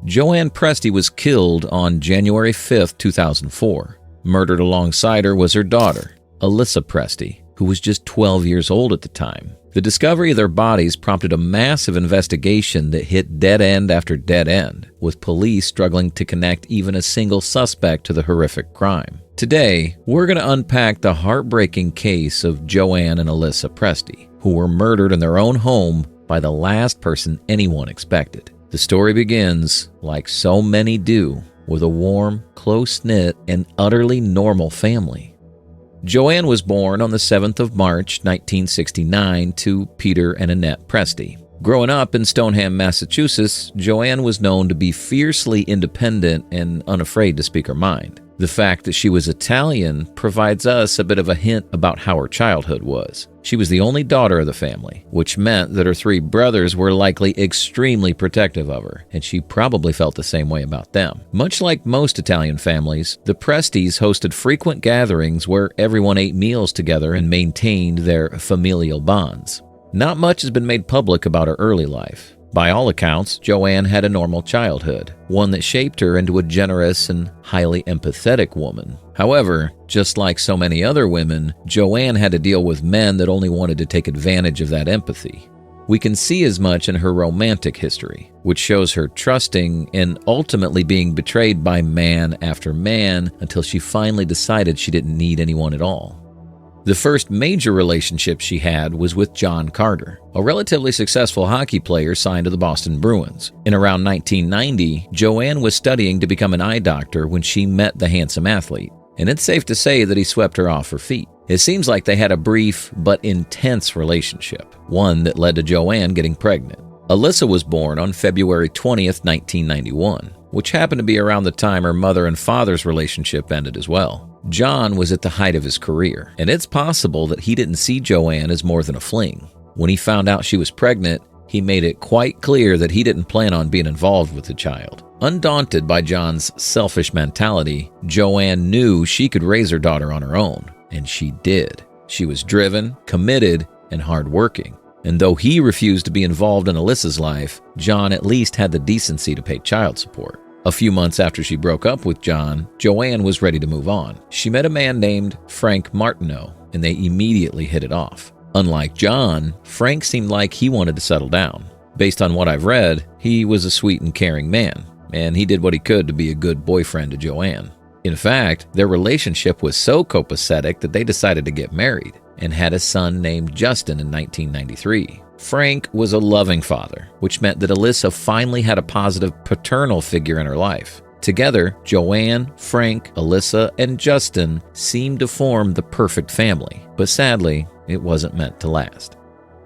Joanne Presti was killed on January 5, 2004. Murdered alongside her was her daughter, Alyssa Presti, who was just 12 years old at the time. The discovery of their bodies prompted a massive investigation that hit dead end after dead end, with police struggling to connect even a single suspect to the horrific crime. Today, we're going to unpack the heartbreaking case of Joanne and Alyssa Presti, who were murdered in their own home by the last person anyone expected. The story begins, like so many do, with a warm, close-knit, and utterly normal family. Joanne was born on the 7th of March, 1969, to Peter and Annette Presti. Growing up in Stoneham, Massachusetts, Joanne was known to be fiercely independent and unafraid to speak her mind. The fact that she was Italian provides us a bit of a hint about how her childhood was. She was the only daughter of the family, which meant that her 3 brothers were likely extremely protective of her, and she probably felt the same way about them. Much like most Italian families, the Prestis hosted frequent gatherings where everyone ate meals together and maintained their familial bonds. Not much has been made public about her early life. By all accounts, Joanne had a normal childhood, one that shaped her into a generous and highly empathetic woman. However, just like so many other women, Joanne had to deal with men that only wanted to take advantage of that empathy. We can see as much in her romantic history, which shows her trusting and ultimately being betrayed by man after man until she finally decided she didn't need anyone at all. The first major relationship she had was with John Carter, a relatively successful hockey player signed to the Boston Bruins. In around 1990, Joanne was studying to become an eye doctor when she met the handsome athlete, and it's safe to say that he swept her off her feet. It seems like they had a brief but intense relationship, one that led to Joanne getting pregnant. Alyssa was born on February 20th, 1991, which happened to be around the time her mother and father's relationship ended as well. John was at the height of his career, and it's possible that he didn't see Joanne as more than a fling. When he found out she was pregnant, he made it quite clear that he didn't plan on being involved with the child. Undaunted by John's selfish mentality, Joanne knew she could raise her daughter on her own, and she did. She was driven, committed, and hardworking. And though he refused to be involved in Alyssa's life, John at least had the decency to pay child support. A few months after she broke up with John, Joanne was ready to move on. She met a man named Frank Martineau, and they immediately hit it off. Unlike John, Frank seemed like he wanted to settle down. Based on what I've read, he was a sweet and caring man, and he did what he could to be a good boyfriend to Joanne. In fact, their relationship was so copacetic that they decided to get married and had a son named Justin in 1993. Frank was a loving father, which meant that Alyssa finally had a positive paternal figure in her life. Together, Joanne, Frank, Alyssa, and Justin seemed to form the perfect family, but sadly, it wasn't meant to last.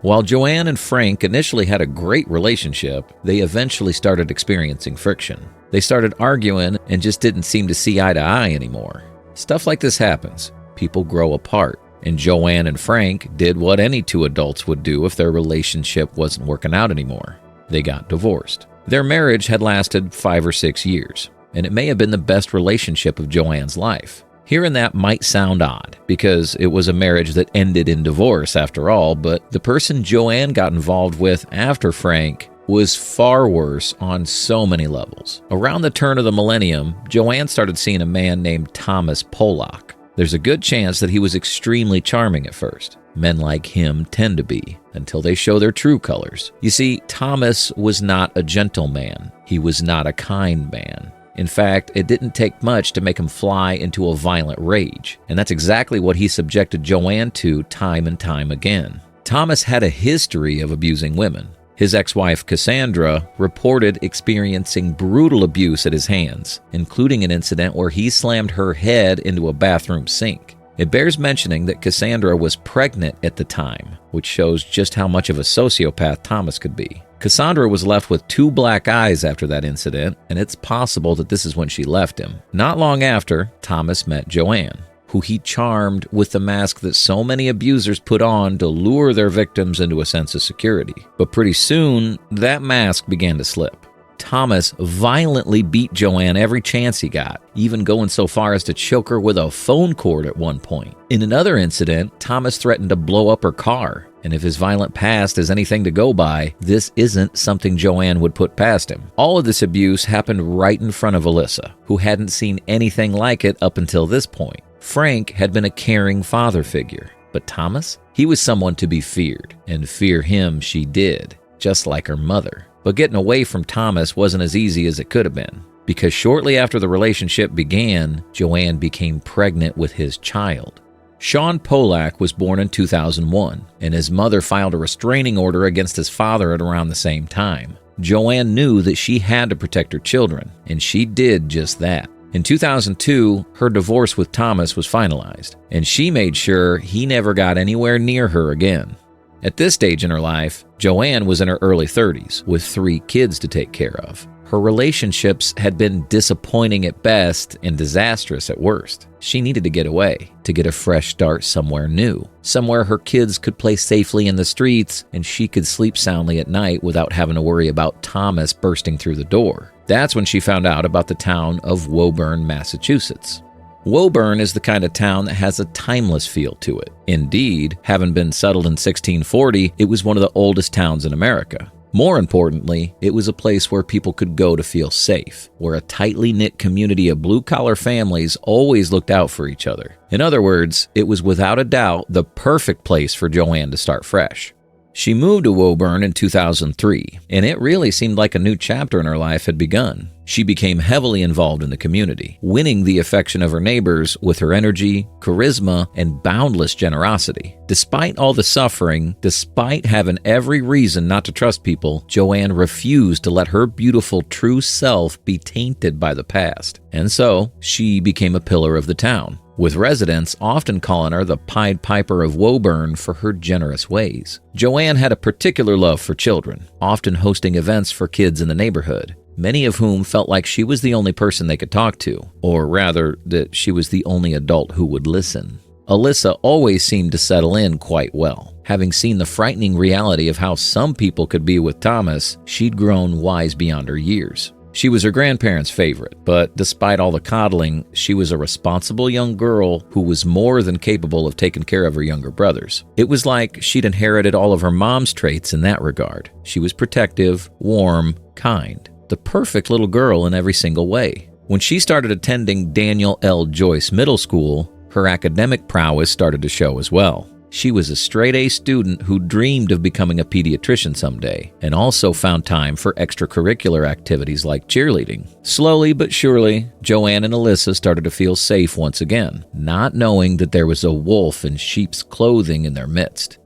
While Joanne and Frank initially had a great relationship, they eventually started experiencing friction. They started arguing and just didn't seem to see eye to eye anymore. Stuff like this happens. People grow apart. And Joanne and Frank did what any 2 adults would do if their relationship wasn't working out anymore. They got divorced. Their marriage had lasted 5 or 6 years, and it may have been the best relationship of Joanne's life. Hearing that might sound odd, because it was a marriage that ended in divorce after all, but the person Joanne got involved with after Frank was far worse on so many levels. Around the turn of the millennium, Joanne started seeing a man named Thomas Pollock. There's a good chance that he was extremely charming at first. Men like him tend to be, until they show their true colors. You see, Thomas was not a gentleman. He was not a kind man. In fact, it didn't take much to make him fly into a violent rage, and that's exactly what he subjected Joanne to time and time again. Thomas had a history of abusing women. His ex-wife, Cassandra, reported experiencing brutal abuse at his hands, including an incident where he slammed her head into a bathroom sink. It bears mentioning that Cassandra was pregnant at the time, which shows just how much of a sociopath Thomas could be. Cassandra was left with 2 black eyes after that incident, and it's possible that this is when she left him. Not long after, Thomas met Joanne, who he charmed with the mask that so many abusers put on to lure their victims into a sense of security. But pretty soon, that mask began to slip. Thomas violently beat Joanne every chance he got, even going so far as to choke her with a phone cord at one point. In another incident, Thomas threatened to blow up her car, And if his violent past is anything to go by, this isn't something Joanne would put past him. All of this abuse happened right in front of Alyssa, who hadn't seen anything like it up until this point. Frank had been a caring father figure, but Thomas? He was someone to be feared, and fear him she did, just like her mother. But getting away from Thomas wasn't as easy as it could have been, because shortly after the relationship began, Joanne became pregnant with his child. Sean Polak was born in 2001, and his mother filed a restraining order against his father at around the same time. Joanne knew that she had to protect her children, and she did just that. In 2002, her divorce with Thomas was finalized, and she made sure he never got anywhere near her again. At this stage in her life, Joanne was in her early 30s, with 3 kids to take care of. Her relationships had been disappointing at best and disastrous at worst. She needed to get away, to get a fresh start somewhere new, somewhere her kids could play safely in the streets and she could sleep soundly at night without having to worry about Thomas bursting through the door. That's when she found out about the town of Woburn, Massachusetts. Woburn is the kind of town that has a timeless feel to it. Indeed, having been settled in 1640, it was one of the oldest towns in America. More importantly, it was a place where people could go to feel safe, where a tightly knit community of blue-collar families always looked out for each other. In other words, it was without a doubt the perfect place for Joanne to start fresh. She moved to Woburn in 2003, and it really seemed like a new chapter in her life had begun. She became heavily involved in the community, winning the affection of her neighbors with her energy, charisma, and boundless generosity. Despite all the suffering, despite having every reason not to trust people, Joanne refused to let her beautiful true self be tainted by the past. And so, she became a pillar of the town, with residents often calling her the Pied Piper of Woburn for her generous ways. Joanne had a particular love for children, often hosting events for kids in the neighborhood, many of whom felt like she was the only person they could talk to, or rather, that she was the only adult who would listen. Alyssa always seemed to settle in quite well. Having seen the frightening reality of how some people could be with Thomas, she'd grown wise beyond her years. She was her grandparents' favorite, but despite all the coddling, she was a responsible young girl who was more than capable of taking care of her younger brothers. It was like she'd inherited all of her mom's traits in that regard. She was protective, warm, kind, the perfect little girl in every single way. When she started attending Daniel L. Joyce Middle School, her academic prowess started to show as well. She was a straight-A student who dreamed of becoming a pediatrician someday, and also found time for extracurricular activities like cheerleading. Slowly but surely, Joanne and Alyssa started to feel safe once again, not knowing that there was a wolf in sheep's clothing in their midst.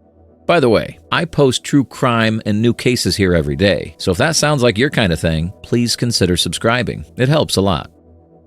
By the way, I post true crime and new cases here every day, so if that sounds like your kind of thing, please consider subscribing. It helps a lot.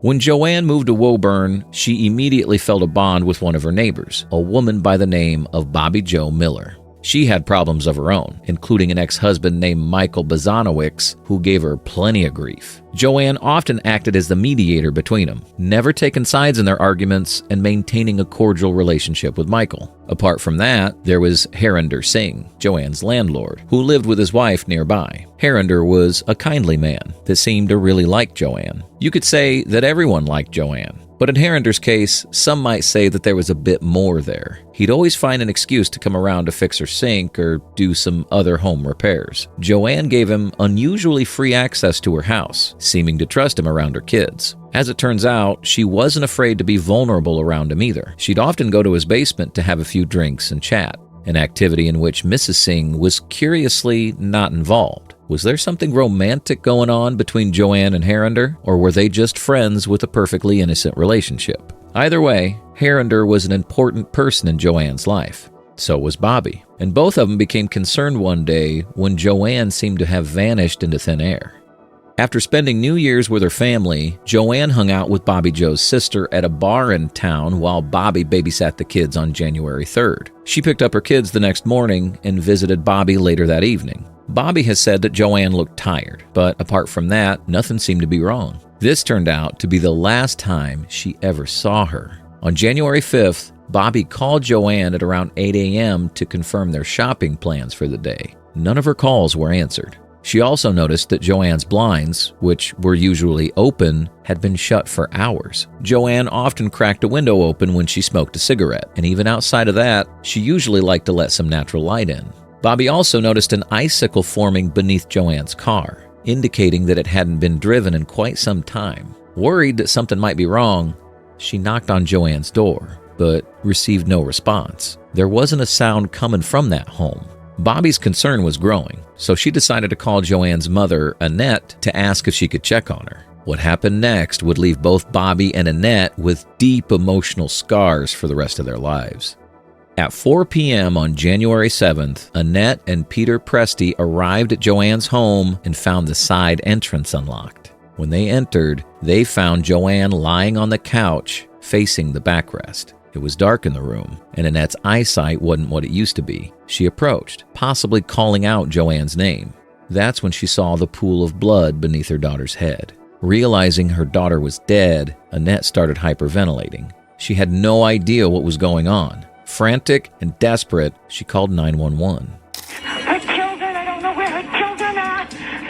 When Joanne moved to Woburn, she immediately felt a bond with one of her neighbors, a woman by the name of Bobby Jo Miller. She had problems of her own, including an ex-husband named Michael Bazanowicz, who gave her plenty of grief. Joanne often acted as the mediator between them, never taking sides in their arguments and maintaining a cordial relationship with Michael. Apart from that, there was Harinder Singh, Joanne's landlord, who lived with his wife nearby. Harinder was a kindly man that seemed to really like Joanne. You could say that everyone liked Joanne. But in Harinder's case, some might say that there was a bit more there. He'd always find an excuse to come around to fix her sink or do some other home repairs. Joanne gave him unusually free access to her house, seeming to trust him around her kids. As it turns out, she wasn't afraid to be vulnerable around him either. She'd often go to his basement to have a few drinks and chat, an activity in which Mrs. Singh was curiously not involved. Was there something romantic going on between Joanne and Harinder, or were they just friends with a perfectly innocent relationship? Either way, Harinder was an important person in Joanne's life. So was Bobby, and both of them became concerned one day when Joanne seemed to have vanished into thin air. After spending New Year's with her family, Joanne hung out with Bobby Joe's sister at a bar in town while Bobby babysat the kids on January 3rd. She picked up her kids the next morning and visited Bobby later that evening. Bobby has said that Joanne looked tired, but apart from that, nothing seemed to be wrong. This turned out to be the last time she ever saw her. On January 5th, Bobby called Joanne at around 8 a.m. to confirm their shopping plans for the day. None of her calls were answered. She also noticed that Joanne's blinds, which were usually open, had been shut for hours. Joanne often cracked a window open when she smoked a cigarette, and even outside of that, she usually liked to let some natural light in. Bobby also noticed an icicle forming beneath Joanne's car, indicating that it hadn't been driven in quite some time. Worried that something might be wrong, she knocked on Joanne's door, but received no response. There wasn't a sound coming from that home. Bobby's concern was growing, so she decided to call Joanne's mother, Annette, to ask if she could check on her. What happened next would leave both Bobby and Annette with deep emotional scars for the rest of their lives. At 4 p.m. on January 7th, Annette and Peter Presti arrived at Joanne's home and found the side entrance unlocked. When they entered, they found Joanne lying on the couch, facing the backrest. It was dark in the room, and Annette's eyesight wasn't what it used to be. She approached, possibly calling out Joanne's name. That's when she saw the pool of blood beneath her daughter's head. Realizing her daughter was dead, Annette started hyperventilating. She had no idea what was going on. Frantic and desperate, she called 911. Her children, I don't know where her children are.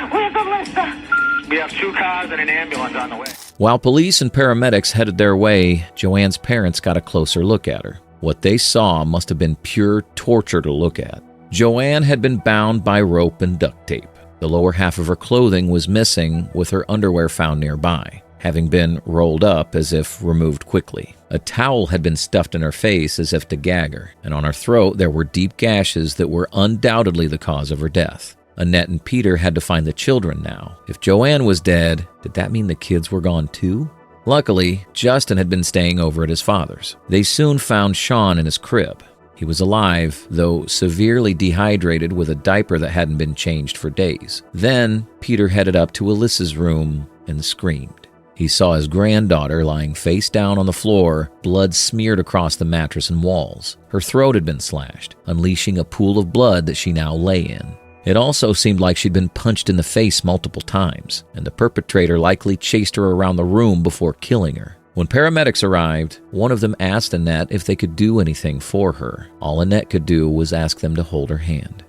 Where's Alyssa? We have 2 cars and an ambulance on the way. While police and paramedics headed their way, Joanne's parents got a closer look at her. What they saw must have been pure torture to look at. Joanne had been bound by rope and duct tape. The lower half of her clothing was missing, with her underwear found nearby, having been rolled up as if removed quickly. A towel had been stuffed in her face as if to gag her, and on her throat there were deep gashes that were undoubtedly the cause of her death. Annette and Peter had to find the children now. If Joanne was dead, did that mean the kids were gone too? Luckily, Justin had been staying over at his father's. They soon found Sean in his crib. He was alive, though severely dehydrated with a diaper that hadn't been changed for days. Then, Peter headed up to Alyssa's room and screamed. He saw his granddaughter lying face down on the floor, blood smeared across the mattress and walls. Her throat had been slashed, unleashing a pool of blood that she now lay in. It also seemed like she'd been punched in the face multiple times, and the perpetrator likely chased her around the room before killing her. When paramedics arrived, one of them asked Annette if they could do anything for her. All Annette could do was ask them to hold her hand.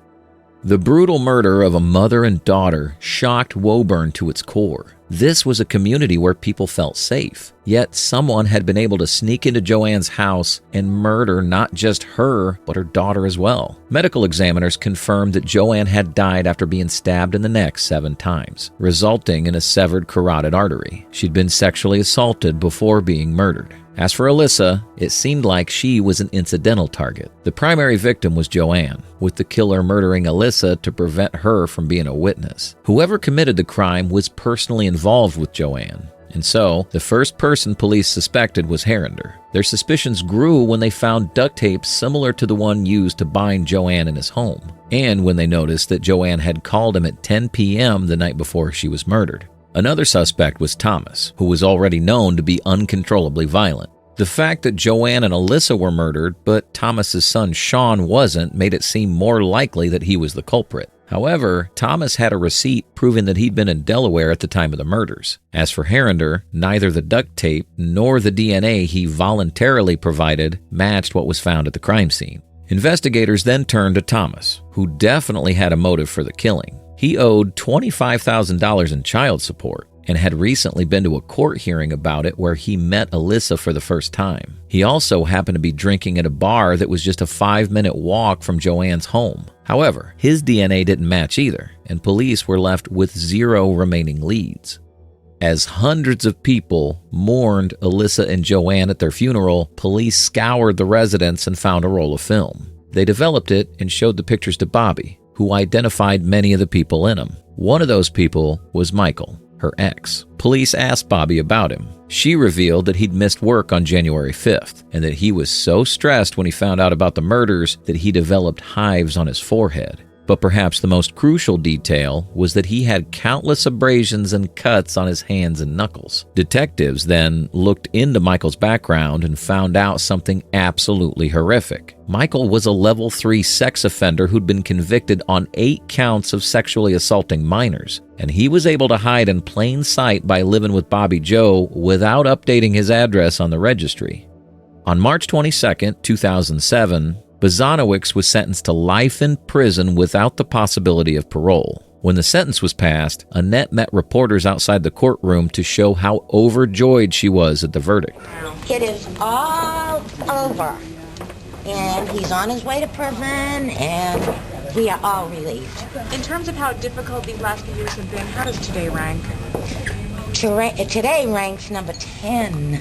The brutal murder of a mother and daughter shocked Woburn to its core. This was a community where people felt safe, yet someone had been able to sneak into Joanne's house and murder not just her, but her daughter as well. Medical examiners confirmed that Joanne had died after being stabbed in the neck 7 times, resulting in a severed carotid artery. She'd been sexually assaulted before being murdered. As for Alyssa, it seemed like she was an incidental target. The primary victim was Joanne, with the killer murdering Alyssa to prevent her from being a witness. Whoever committed the crime was personally involved with Joanne, and so the first person police suspected was Herrinder. Their suspicions grew when they found duct tape similar to the one used to bind Joanne in his home, and when they noticed that Joanne had called him at 10 p.m. the night before she was murdered. Another suspect was Thomas, who was already known to be uncontrollably violent. The fact that Joanne and Alyssa were murdered, but Thomas's son Sean wasn't, made it seem more likely that he was the culprit. However, Thomas had a receipt proving that he'd been in Delaware at the time of the murders. As for Herrinder, neither the duct tape nor the DNA he voluntarily provided matched what was found at the crime scene. Investigators then turned to Thomas, who definitely had a motive for the killing. He owed $25,000 in child support and had recently been to a court hearing about it where he met Alyssa for the first time. He also happened to be drinking at a bar that was just a 5-minute walk from Joanne's home. However, his DNA didn't match either, and police were left with 0 remaining leads. As hundreds of people mourned Alyssa and Joanne at their funeral, police scoured the residence and found a roll of film. They developed it and showed the pictures to Bobby, who identified many of the people in them. One of those people was Michael, her ex. Police asked Bobby about him. She revealed that he'd missed work on January 5th and that he was so stressed when he found out about the murders that he developed hives on his forehead. But perhaps the most crucial detail was that he had countless abrasions and cuts on his hands and knuckles. Detectives then looked into Michael's background and found out something absolutely horrific. Michael was a level 3 sex offender who'd been convicted on 8 counts of sexually assaulting minors, and he was able to hide in plain sight by living with Bobby Joe without updating his address on the registry. On March 22, 2007, Bazanowicz was sentenced to life in prison without the possibility of parole. When the sentence was passed, Annette met reporters outside the courtroom to show how overjoyed she was at the verdict. It is all over, and he's on his way to prison, and we are all relieved. In terms of how difficult these last few years have been, how does today rank? Today ranks number 10.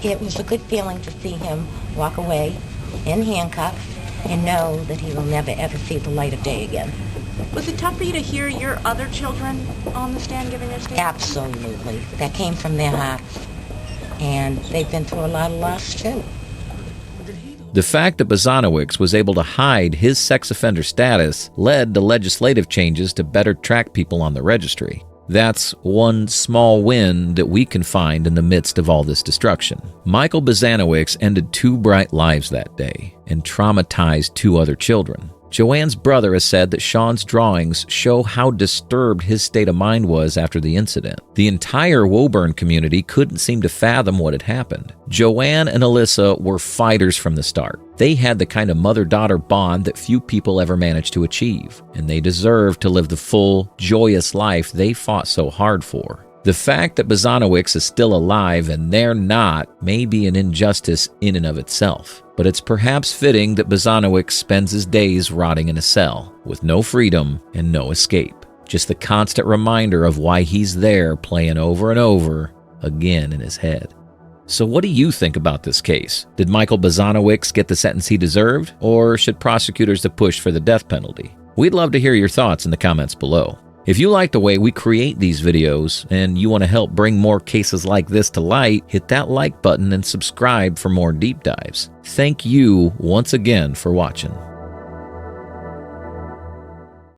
It was a good feeling to see him walk away in handcuffs and know that he will never ever see the light of day again. Was it tough for you to hear your other children on the stand giving their statement? Absolutely. That came from their hearts. And they've been through a lot of loss, too. The fact that Bozanowicz was able to hide his sex offender status led to legislative changes to better track people on the registry. That's one small win that we can find in the midst of all this destruction. Michael Bozanowicz ended 2 bright lives that day and traumatized 2 other children. Joanne's brother has said that Sean's drawings show how disturbed his state of mind was after the incident. The entire Woburn community couldn't seem to fathom what had happened. Joanne and Alyssa were fighters from the start. They had the kind of mother-daughter bond that few people ever managed to achieve, and they deserved to live the full, joyous life they fought so hard for. The fact that Bozanowicz is still alive and they're not may be an injustice in and of itself, but it's perhaps fitting that Bozanowicz spends his days rotting in a cell, with no freedom and no escape. Just the constant reminder of why he's there playing over and over again in his head. So what do you think about this case? Did Michael Bozanowicz get the sentence he deserved, or should prosecutors have pushed for the death penalty? We'd love to hear your thoughts in the comments below. If you like the way we create these videos and you want to help bring more cases like this to light, hit that like button and subscribe for more deep dives. Thank you once again for watching.